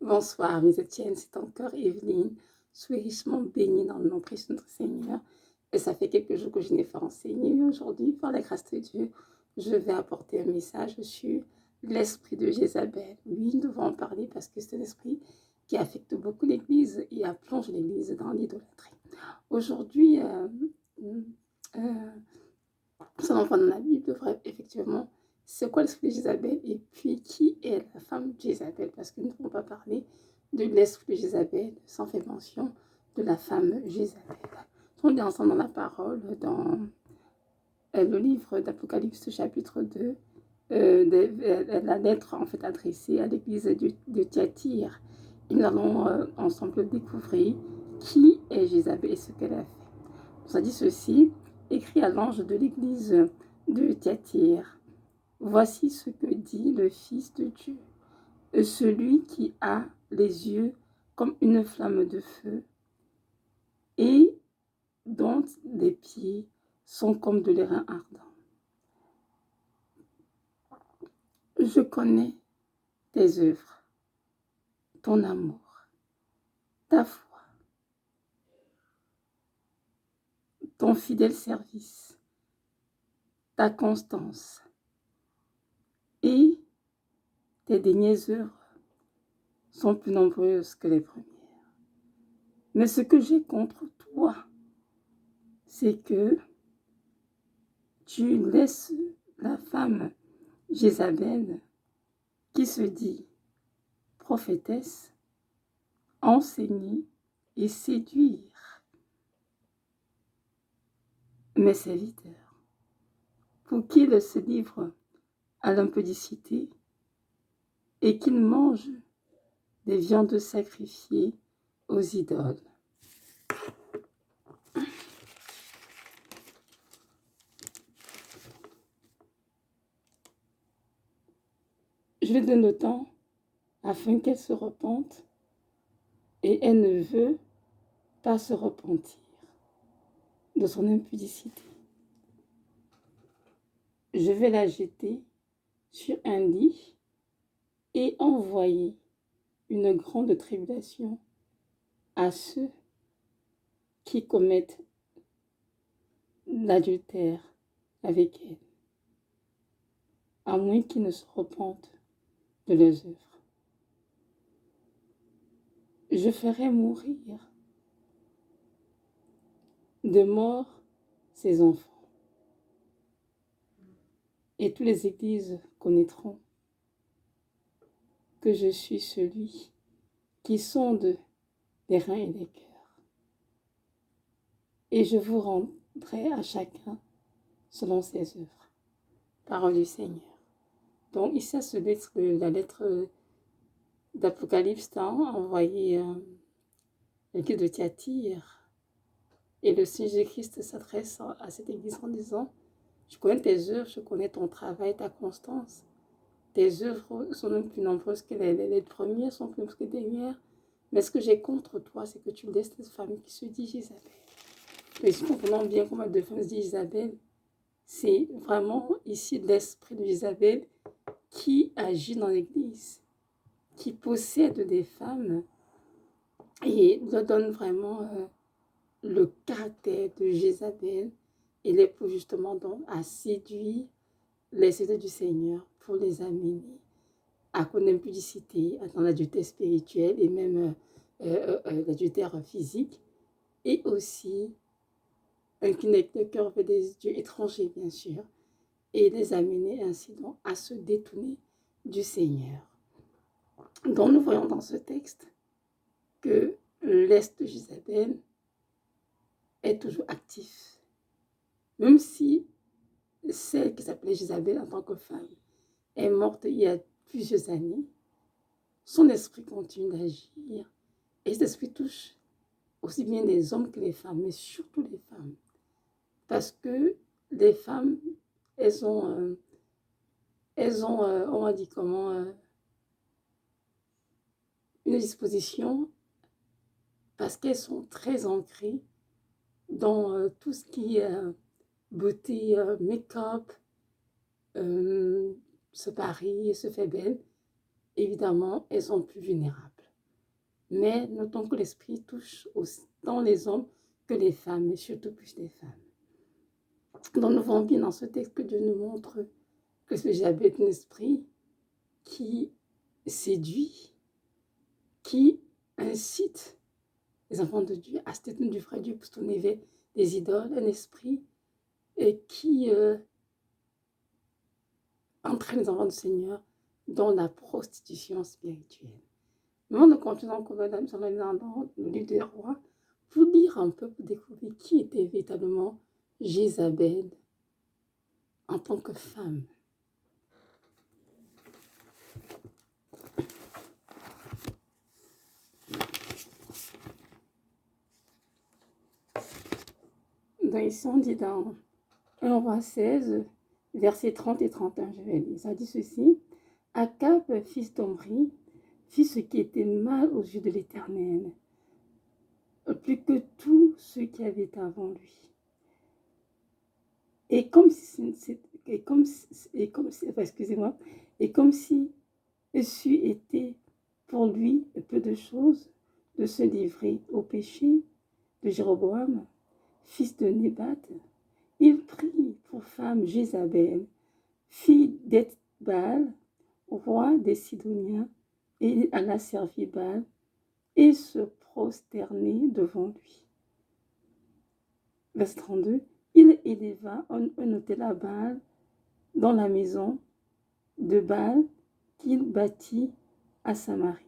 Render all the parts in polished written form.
Bonsoir, mes Étienne, c'est encore Evelyne. Sois richement bénie dans le nom précieux de notre Seigneur. Et ça fait quelques jours que je n'ai pas enseigné. Aujourd'hui, par la grâce de Dieu, je vais apporter un message sur l'esprit de Jézabel. Oui, nous devons en parler parce que c'est un esprit qui affecte beaucoup l'Église et a plongé l'Église dans l'idolâtrie. Aujourd'hui, nous allons voir dans la Bible, effectivement, c'est quoi l'esprit de Jézabel et puis qui est la femme de Jézabel, parce que nous ne pouvons pas parler de l'esprit de Jézabel sans faire mention de la femme Jézabel. On est ensemble dans la parole, dans le livre d'Apocalypse chapitre 2, la lettre en fait adressée à l'église de Thyatire. Et nous allons ensemble découvrir qui est Jézabel et ce qu'elle a fait. On a dit ceci, écrit à l'ange de l'église de Thyatire. Voici ce que dit le Fils de Dieu, celui qui a les yeux comme une flamme de feu et dont les pieds sont comme de l'airain ardent. Je connais tes œuvres, ton amour, ta foi, ton fidèle service, ta constance et tes dernières œuvres sont plus nombreuses que les premières. Mais ce que j'ai contre toi, c'est que tu laisses la femme Jézabel, qui se dit prophétesse, enseigner et séduire mes serviteurs pour qu'ils se livrent à l'impudicité et qu'ils mangent des viandes sacrifiées aux idoles. Je lui donne le temps afin qu'elle se repente et elle ne veut pas se repentir de son impudicité. Je vais la jeter sur un lit et envoyer une grande tribulation à ceux qui commettent l'adultère avec elle, à moins qu'ils ne se repentent de leurs œuvres. Je ferai mourir de mort ses enfants, et toutes les églises connaîtront que je suis celui qui sonde les reins et les cœurs, et je vous rendrai à chacun selon ses œuvres. Parole du Seigneur. Donc ici, la lettre d'Apocalypse envoyée à l'église de Thyatire. Et le Seigneur Jésus-Christ s'adresse à cette église en disant, je connais tes œuvres, je connais ton travail, ta constance. Tes œuvres sont même plus nombreuses que les premières, sont plus nombreuses que les dernières. Mais ce que j'ai contre toi, c'est que tu laisses cette femme qui se dit Jézabel. Mais si nous comprenons bien comment deux femmes se disent Jézabel, c'est vraiment ici l'esprit de Jézabel qui agit dans l'église, qui possède des femmes et leur donne vraiment le caractère de Jézabel et les pousse justement donc à séduire les serviteurs du Seigneur pour les amener à connaître l'impudicité, dans l'adultère spirituel et même l'adultère physique, et aussi incliner le cœur vers des dieux étrangers, bien sûr, et les amener ainsi donc à se détourner du Seigneur. Donc nous voyons dans ce texte que l'est de Jézabel est toujours actif. Même si celle qui s'appelait Jézabel en tant que femme est morte il y a plusieurs années, son esprit continue d'agir. Et cet esprit touche aussi bien les hommes que les femmes, mais surtout les femmes. Parce que les femmes, elles ont on va dire comment, une disposition, parce qu'elles sont très ancrées dans tout ce qui est beauté, make-up, se parer, se fait belle. Évidemment, elles sont plus vulnérables. Mais notons que l'esprit touche tant les hommes que les femmes, mais surtout plus les femmes. Donc nous voyons bien dans ce texte que Dieu nous montre que ce Jézabel est un esprit qui séduit, qui incite les enfants de Dieu à se détourner du vrai Dieu pour se tourner vers des idoles, un esprit qui entraîne les enfants du Seigneur dans la prostitution spirituelle. Maintenant, nous continuons dans le livre des rois pour lire un peu, pour découvrir qui était véritablement Jézabel en tant que femme. Donc ici, on dit dans 1 roi 16, versets 30 et 31, je vais lire. Ça dit ceci. Akab, fils d'Omri, fit ce qui était mal aux yeux de l'Éternel, plus que tous ceux qui avaient été avant lui. Et comme si c'eût été pour lui peu de choses de se livrer au péché de Jéroboam, fils de Nébat, il prit pour femme Jézabel, fille d'Ethbaal, roi des Sidoniens, et il alla servir Baal et se prosterner devant lui. Verset 32. Il éleva un autel à Baal dans la maison de Baal qu'il bâtit à Samarie.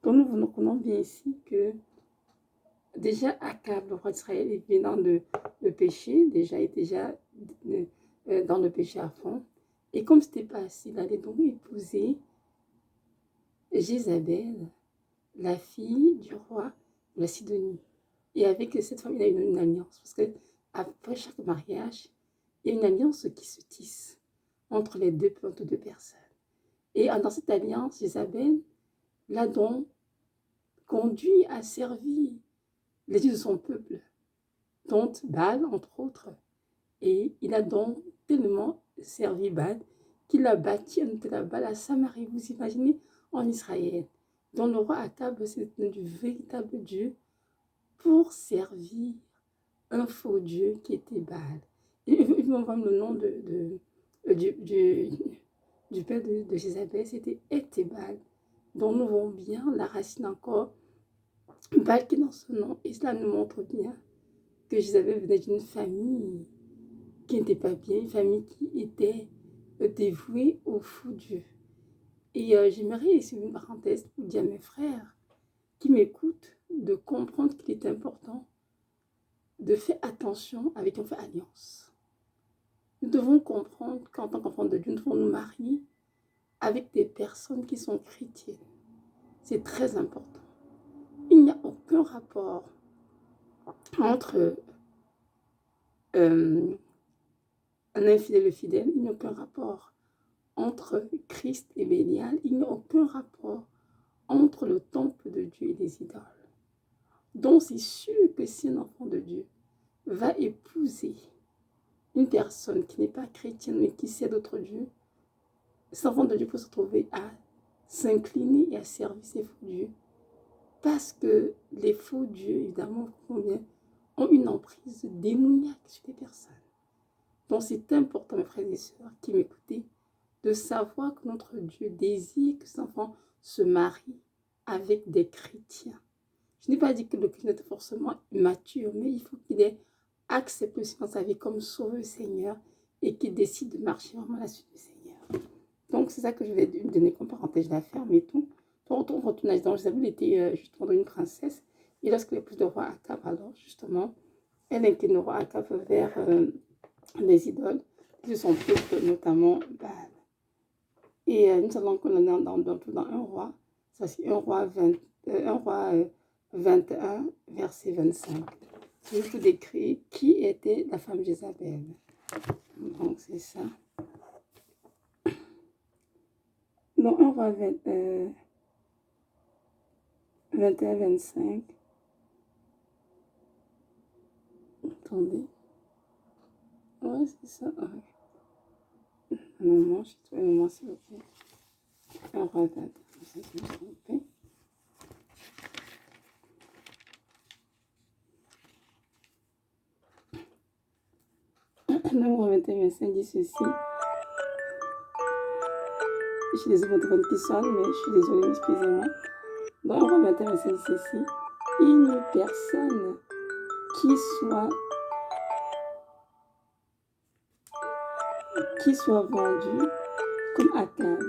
Donc nous reconnaissons bien ici que déjà Akab, le roi d'Israël, est venu dans le péché, est déjà dans le péché à fond. Et comme ce n'était pas assez, il allait donc épouser Jézabel, la fille du roi de la Sidonie. Et avec cette femme, il a une alliance. Parce qu'après chaque mariage, il y a une alliance qui se tisse entre les deux personnes. Et dans cette alliance, Jézabel l'a donc conduit à servir les dieux de son peuple, dont Baal, entre autres. Et il a donc tellement servi Baal qu'il a bâti un autel à Baal à Samarie. Vous imaginez, en Israël, dont le roi Akab, c'est du véritable Dieu, pour servir un faux Dieu qui était Baal. Et il m'envoie le nom du père de Jézabel, c'était Ethbaal, dont nous voyons bien la racine encore, Baal qui est dans ce nom. Et cela nous montre bien que Jézabel venait d'une famille qui n'était pas bien, une famille qui était dévouée au faux Dieu. Et j'aimerais ici une parenthèse pour dire à mes frères qui m'écoutent de comprendre qu'il est important de faire attention avec qui on fait alliance. Nous devons comprendre qu'en tant qu'enfants de Dieu, nous devons nous marier avec des personnes qui sont chrétiennes. C'est très important. Il n'y a aucun rapport entre un infidèle et fidèle. Il n'y a aucun rapport entre Christ et Bélial. Il n'y a aucun rapport entre le temple de Dieu et les idoles. Donc c'est sûr que si un enfant de Dieu va épouser une personne qui n'est pas chrétienne mais qui sert d'autres dieux, cet enfant de Dieu peut se retrouver à s'incliner et à servir ces faux dieux. Parce que les faux dieux, évidemment, ont une emprise démoniaque sur les personnes. Donc c'est important, mes frères et sœurs qui m'écoutez, de savoir que notre Dieu désire que ses enfants se marient avec des chrétiens. Je n'ai pas dit que le chrétien est forcément mature, mais il faut qu'il ait accepté aussi dans sa vie comme sauveur Seigneur et qu'il décide de marcher vraiment à la suite du Seigneur. Donc c'est ça que je vais donner comme parenthèse, je la ferme et tout. On retourne dans Jézabel était justement une princesse. Et lorsque l'épouse de roi Akab, alors justement, elle incline le roi Akab vers les idoles de son peuple, notamment Baal. Et nous allons dans un roi, ça c'est un roi 21, verset 25. Je vous décris qui était la femme Jézabel. Donc c'est ça. Dans un roi 21, 25. Attendez. Ouais, c'est ça. Ouais. Un moment, j'ai trouvé un moment, s'il vous plaît. Un roi 21, je me suis trompée. Nombre 21, 25 dit ceci. Je suis désolée pour le téléphone qui sonne, mais je suis désolée, excusez-moi. Dans Nombre 21, 25 dit ceci. Il n'y a personne qui soit vendu comme Akab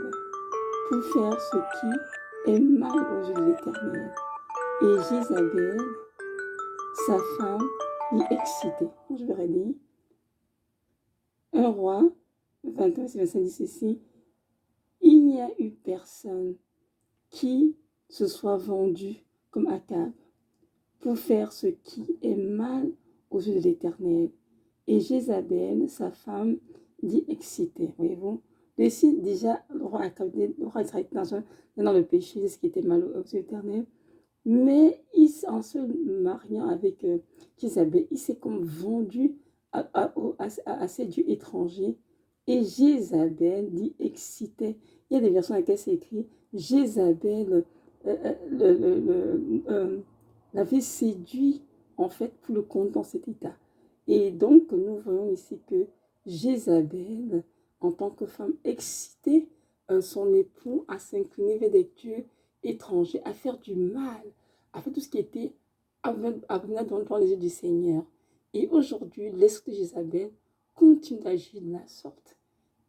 pour faire ce qui est mal aux yeux de l'Éternel. Et Jézabel, sa femme, l'y excitait. Je vais redire. 1 roi 21, 25 dit ceci. Il n'y a eu personne qui se soit vendu comme Akab pour faire ce qui est mal aux yeux de l'Éternel. Et Jézabel, sa femme, l'y excitait. Voyez-vous? Déjà, le roi Akab, le roi Israël dans le péché, ce qui était mal aux yeux de l'Éternel. Mais en se mariant avec Jézabel, il s'est comme vendu à ces dieux étrangers. Et Jézabel l'y excitait. Il y a des versions dans lesquelles c'est écrit Jézabel l'avait séduit en fait pour le compte dans cet état. Et donc nous voyons ici que Jézabel, en tant que femme, excitait son époux à s'incliner vers des dieux étrangers, à faire du mal, à faire tout ce qui était abominable dans les yeux du Seigneur. Et aujourd'hui, l'esprit de Jézabel continue d'agir de la sorte.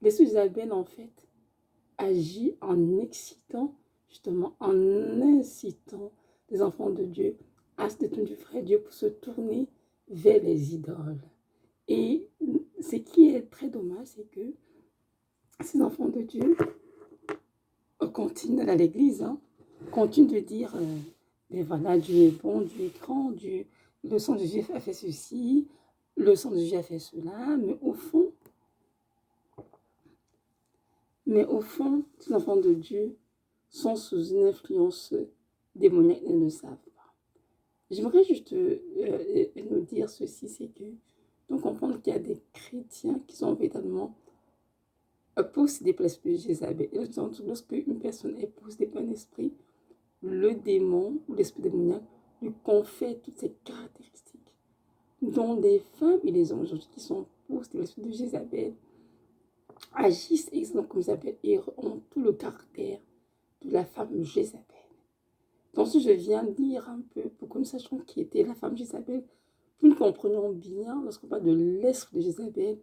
L'esprit de Jézabel, en fait, agit en excitant, justement, en incitant les enfants de Dieu à se détourner du vrai Dieu pour se tourner vers les idoles. Et ce qui est très dommage, c'est que ces enfants de Dieu continuent à l'église, continuent de dire mais voilà, Dieu est bon, Dieu est grand, Dieu, le sang de Dieu a fait ceci, le sang de Dieu a fait cela, mais au fond, ces enfants de Dieu sont sous une influence démoniaque et ne le savent pas. J'aimerais juste nous dire ceci, c'est que donc comprendre qu'il y a des chrétiens qui sont véritablement possédés par l'esprit de Jézabel. Et lorsque une personne est possédée par un esprit, le démon ou l'esprit démoniaque lui confère toutes ces caractéristiques, dont des femmes et des hommes aujourd'hui qui sont possédés par l'esprit de Jézabel agissent exactement comme Jézabel et ont tout le caractère de la femme Jézabel. Donc, si je viens dire un peu pour que nous sachions qui était la femme Jézabel, nous comprenions bien, lorsqu'on parle de l'esprit de Jézabel,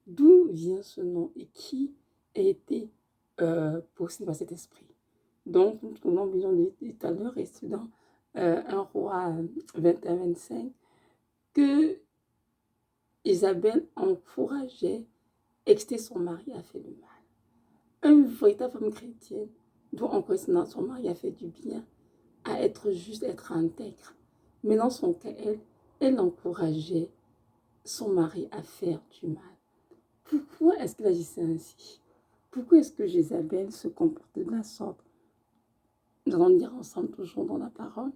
d'où vient ce nom et qui a été possédé par cet esprit. Donc, nous avons besoin de dire tout à l'heure, et c'est dans 1 roi 21-25, que Isabelle encourageait, exciter son mari à faire le mal. Une véritable femme chrétienne doit encourager son mari à faire du bien, à être juste, à être intègre. Mais dans son cas, elle encourageait son mari à faire du mal. Pourquoi est-ce qu'elle agissait ainsi? Pourquoi est-ce que Jézabel se comportait de la sorte? Nous allons lire ensemble toujours dans la parole,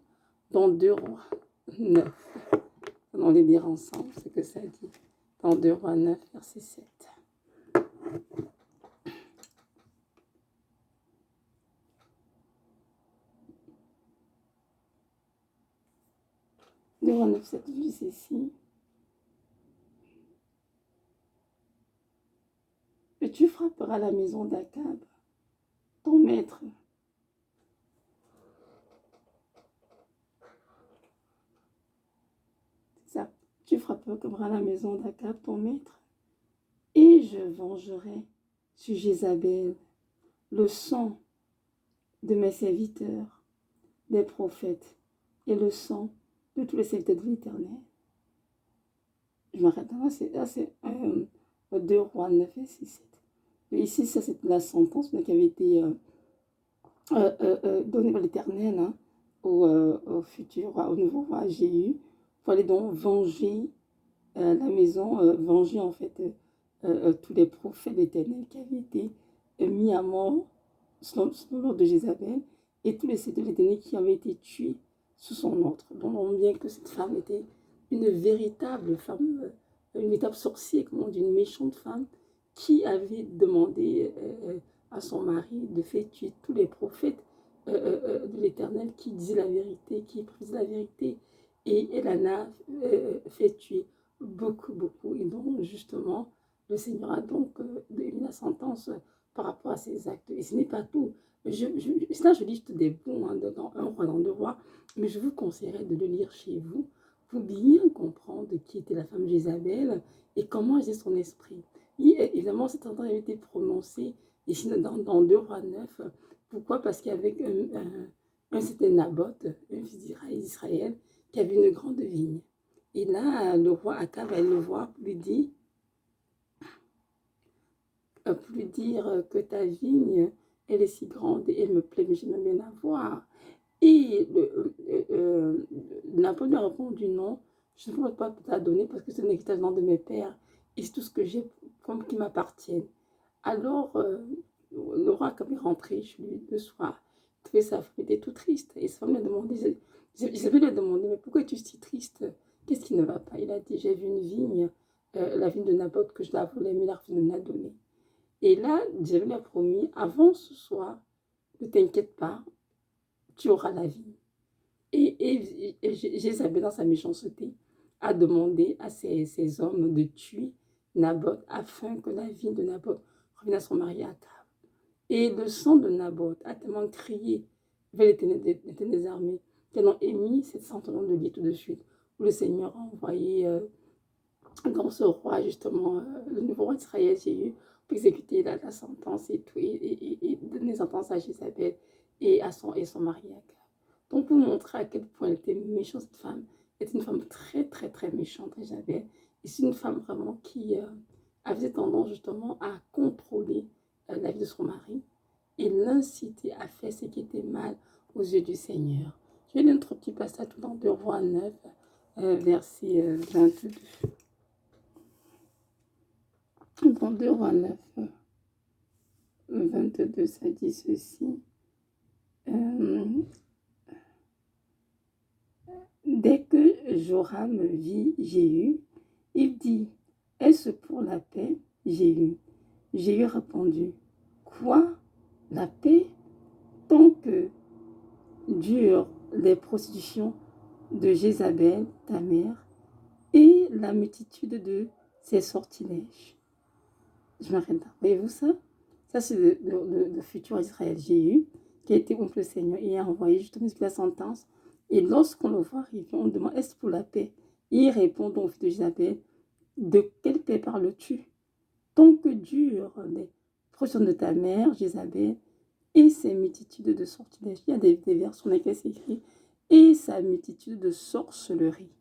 dans 2 Rois 9. Nous allons les lire ensemble, ce que ça dit. Dans 2 Rois 9, verset 7. 2 Rois 9, 7 dit ceci. Et tu frapperas la maison d'Akab, ton maître. C'est ça. Tu frapperas la maison d'Akab, ton maître. Et je vengerai sur Jézabel le sang de mes serviteurs, des prophètes, et le sang de tous les serviteurs de l'Éternel. Je m'arrête là, c'est 2 Rois 9, verset 7. Et ici, ça c'est la sentence qui avait été donnée par l'Éternel au futur roi, au nouveau roi Jéhu. Il fallait donc venger la maison, venger en fait tous les prophètes d'Éternel qui avaient été mis à mort selon l'ordre de Jézabel et tous les serviteurs de l'Éternel qui avaient été tués sous son ordre. Donc on voit bien que cette femme était une véritable femme, une véritable sorcière, comment on dit, une méchante femme qui avait demandé à son mari de faire tuer tous les prophètes de l'Éternel qui disaient la vérité, qui prédisaient la vérité. Et elle en a fait tuer beaucoup. Et donc, justement, Le Seigneur a donc émis la sentence par rapport à ses actes. Et ce n'est pas tout. Là, je liste des bons hein, dans un roi, dans deux rois, mais je vous conseillerais de le lire chez vous pour bien comprendre qui était la femme Jézabel et comment agit son esprit. Et évidemment, cette sentence avait été prononcée ici dans 2 rois 9. Pourquoi? Parce qu'avec c'était Naboth, un fils d'Israël, qui avait une grande vigne. Et là, le roi Akab va le voir, lui dit, pour lui dire que ta vigne, elle est si grande et elle me plaît, mais j'aimerais bien la voir. Et Napoléon lui a répondu non, je ne pourrais pas te la donner parce que ce n'est que le nom de mes pères et c'est tout ce que j'ai comme qui m'appartiennent. Alors, le roi, comme il est rentré chez lui le soir, il trouvait sa femme était tout triste. Et sa femme lui a demandé, Isabelle lui a demandé, mais pourquoi es-tu si triste? Qu'est-ce qui ne va pas? Il a dit, j'ai vu une vigne, la vigne de Naboth que je la voulais, mais il a refusé de me la donner. Et là, Dieu lui a promis, avant ce soir, ne t'inquiète pas, tu auras la vie. Et Jézabel, dans sa méchanceté, a demandé à ses hommes de tuer Naboth afin que la vie de Naboth revienne à son mari Akab. Et le sang de Naboth a tellement crié vers l'Éternel des armées qu'ils ont émis cette sentence de vie tout de suite, où le Seigneur a envoyé dans ce roi, justement, le nouveau roi d'Israël, Jéhu, pour exécuter la sentence et tout, et donner sentence à Jézabel et son mari Akab. Donc, pour montrer à quel point elle était méchante, cette femme, elle était une femme très, très, très méchante, Jézabel. Et c'est une femme vraiment qui avait tendance, justement, à contrôler la vie de son mari et l'inciter à faire ce qui était mal aux yeux du Seigneur. Je vais lire notre petit passage tout dans 2 Rois 9, verset 22. Dans 2 Rois 9, 22, ça dit ceci. Dès que Joram vit Jéhu, il dit, est-ce pour la paix, Jéhu? Jéhu répondit, quoi? La paix? Tant que durent les prostitutions de Jézabel, ta mère, et la multitude de ses sortilèges. Je m'arrête là. Voyez-vous ça? Ça, c'est le futur Israël Jéhu, qui a été contre le Seigneur et a envoyé justement la sentence. Et lorsqu'on le voit arriver, on demande, est-ce pour la paix? Et il répond donc au fils de Jézabel, de quelle paix parles-tu? Tant que durent les prostitutions de ta mère, Jézabel, et ses multitudes de sortilèges. Il y a des vers sur lesquels c'est écrit, et sa multitude de sorcellerie.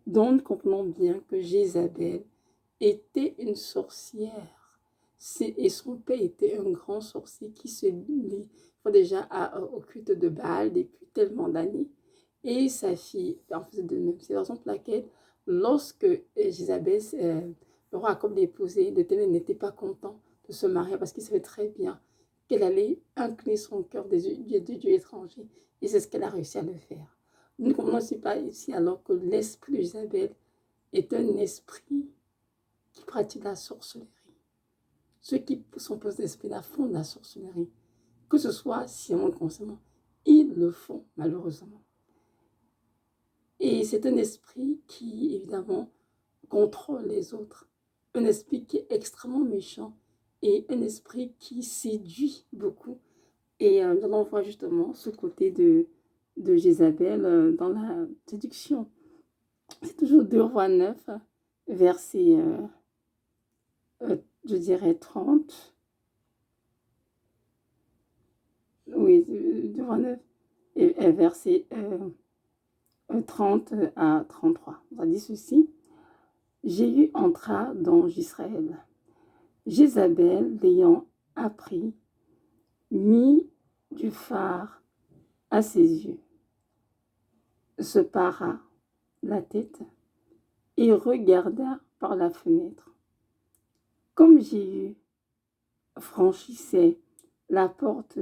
Donc, nous comprenons bien que Jézabel était une sorcière. Et son père était un grand sorcier qui se lie déjà au culte de Baal depuis tellement d'années. Et sa fille en faisait de même. C'est la raison pour laquelle, lorsque Jézabel, le roi Jacob l'épousait, l'Éternel n'était pas content de se marier parce qu'il savait très bien qu'elle allait incliner son cœur des dieux étrangers. Et c'est ce qu'elle a réussi à le faire. Nous ne comprenons pas ici alors que l'esprit d'Isabelle est un esprit qui pratique la sorcellerie. Ceux qui sont posés d'esprit la font de la sorcellerie. Que ce soit sciemment ou consciemment, ils le font malheureusement. Et c'est un esprit qui, évidemment, contrôle les autres. Un esprit qui est extrêmement méchant et un esprit qui séduit beaucoup. Et nous allons voir justement ce côté de Jézabel dans la séduction. C'est toujours 2 Rois 9, verset, je dirais 30. Oui, 2 Rois 9, et verset 30 à 33. On dit ceci. Jéhu entra dans Israël. Jézabel, l'ayant appris, mit du phare à ses yeux, se para la tête et regarda par la fenêtre. Comme Jéhu franchissait la porte,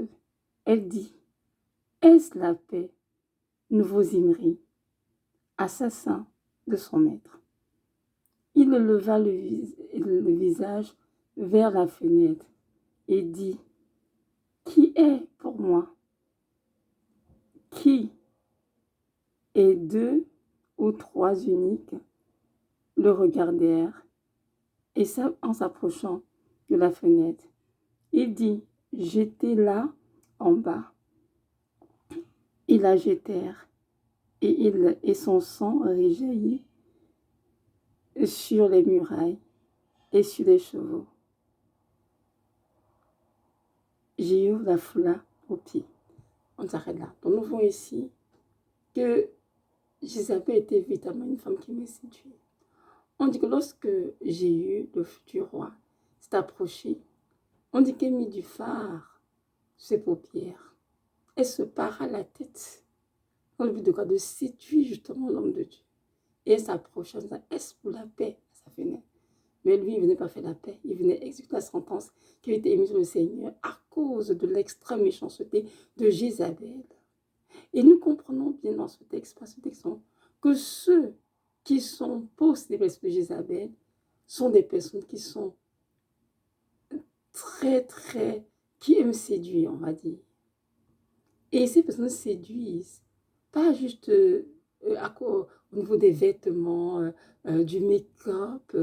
elle dit, est-ce la paix, nouveau Zimri, assassin de son maître? Il leva le visage vers la fenêtre et dit, qui est pour moi? Qui? Et 2 ou 3 eunuques le regardèrent Et ça, en s'approchant de la fenêtre, il dit, j'étais là en bas. Ils la jetèrent et son sang rejaillit sur les murailles et sur les chevaux. Jéhu la foula aux pieds. On s'arrête là. Donc nous voyons ici que Jézabel était évidemment une femme qui aimait séduire. On dit que lorsque Jéhu, le futur roi, s'est approché, on dit qu'elle mit du fard sur ses paupières. Elle se para la tête dans le but de quoi? De séduire justement l'homme de Dieu. Et elle s'approche en disant, est-ce pour la paix à sa fenêtre? Mais lui, il ne venait pas faire la paix. Il venait exécuter la sentence qui avait été émise sur le Seigneur à cause de l'extrême méchanceté de Jézabel. Et nous comprenons bien dans ce texte, que ceux qui sont possédés par l'esprit de Jézabel sont des personnes qui sont qui aiment séduire, on va dire. Et ces personnes séduisent, pas juste au niveau des vêtements, du make-up,